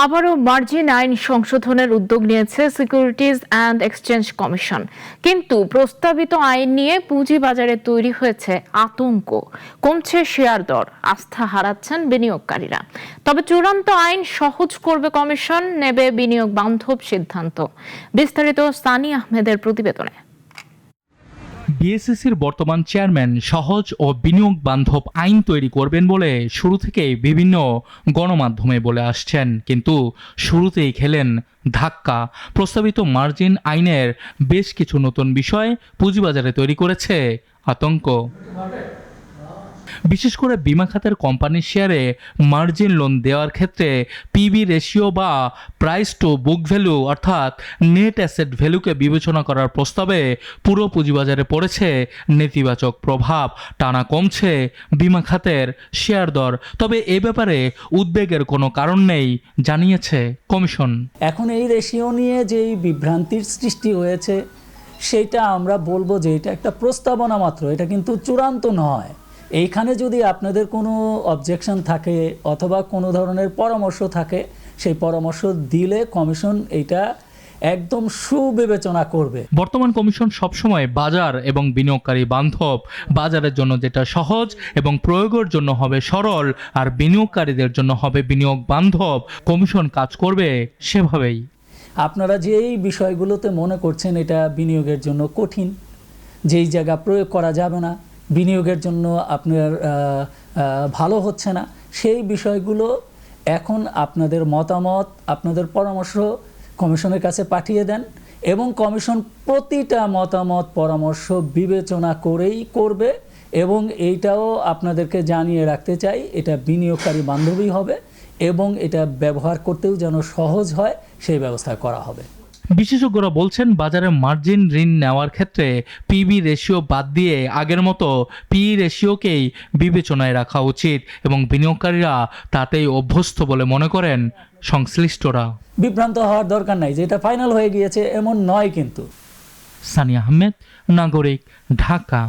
আবারও মার্জিন আইন সংশোধনের উদ্যোগ নিয়েছে সিকিউরিটিজ অ্যান্ড এক্সচেঞ্জ কমিশন। কিন্তু প্রস্তাবিত আইন নিয়ে পুঁজিবাজারে তৈরি হয়েছে আতঙ্ক। কমছে শেয়ার দর, আস্থা হারাচ্ছেন বিনিয়োগকারীরা। তবে চূড়ান্ত আইন সহজ করবে কমিশন, নেবে বিনিয়োগ বান্ধব সিদ্ধান্ত। বিস্তারিত সানি আহমেদের প্রতিবেদনে। বিএসইসির বর্তমান চেয়ারম্যান সহজ ও বিনিয়োগ বান্ধব আইন তৈরি করবেন বলে শুরু থেকেই বিভিন্ন গণমাধ্যমে বলে আসছেন, কিন্তু শুরুতেই খেলেন ধাক্কা। প্রস্তাবিত মার্জিন আইনের বেশ কিছু নতুন বিষয় পুঁজিবাজারে তৈরি করেছে আতঙ্ক। বিশেষ করে বিমা খাতের কোম্পানির শেয়ারে মার্জিন লোন দেওয়ার ক্ষেত্রে পিবি রেশিও বা প্রাইস টু বুক ভ্যালু অর্থাৎ নেট অ্যাসেট ভ্যালুকে বিবেচনা করার প্রস্তাবে পুরো পুঁজিবাজারে পড়েছে নেতিবাচক প্রভাব। টানা কমছে বিমা খাতের শেয়ার দর। তবে এ ব্যাপারে উদ্বেগের কোনো কারণ নেই জানিয়েছে কমিশন। এখন এই রেশিও নিয়ে যেই বিভ্রান্তির সৃষ্টি হয়েছে সেটা আমরা বলবো যে এটা একটা প্রস্তাবনা মাত্র, এটা কিন্তু চূড়ান্ত নয়। এইখানে যদি আপনাদের কোনো অবজেকশন থাকে অথবা কোনো ধরনের পরামর্শ থাকে, সেই পরামর্শ দিলে কমিশন এটা একদম সুবিবেচনা করবে। বর্তমান কমিশন সবসময় বাজার এবং বিনিয়োগকারী বান্ধব, বাজারের জন্য যেটা সহজ এবং প্রয়োগের জন্য হবে সরল, আর বিনিয়োগকারীদের জন্য হবে বিনিয়োগ বান্ধব। কমিশন কাজ করবে সেভাবেই। আপনারা যেই বিষয়গুলোতে মনে করছেন এটা বিনিয়োগের জন্য কঠিন, যেই জায়গা প্রয়োগ করা যাবে না, বিনিয়োগের জন্য আপনার ভালো হচ্ছে না, সেই বিষয়গুলো এখন আপনাদের মতামত, আপনাদের পরামর্শ কমিশনের কাছে পাঠিয়ে দেন এবং কমিশন প্রতিটা মতামত পরামর্শ বিবেচনা করেই করবে। এবং এইটাও আপনাদেরকে জানিয়ে রাখতে চাই, এটা বিনিয়োগকারী বান্ধবী হবে এবং এটা ব্যবহার করতেও যেন সহজ হয় সেই ব্যবস্থা করা হবে। বিশেষজ্ঞরা বলছেন, বাজারে মার্জিন ঋণ নেওয়ার ক্ষেত্রে পিবি রেশিও বাদ দিয়ে আগের মতো পি রেশিওকেই বিবেচনায় রাখা উচিত এবং বিনিয়োগকারীরা তাতেই অভ্যস্ত বলে মনে করেন সংশ্লিষ্টরা। বিভ্রান্ত হওয়ার দরকার নাই, যেটা ফাইনাল হয়ে গিয়েছে এমন নয় কিন্তু। সানি আহমেদ, নাগরিক, ঢাকা।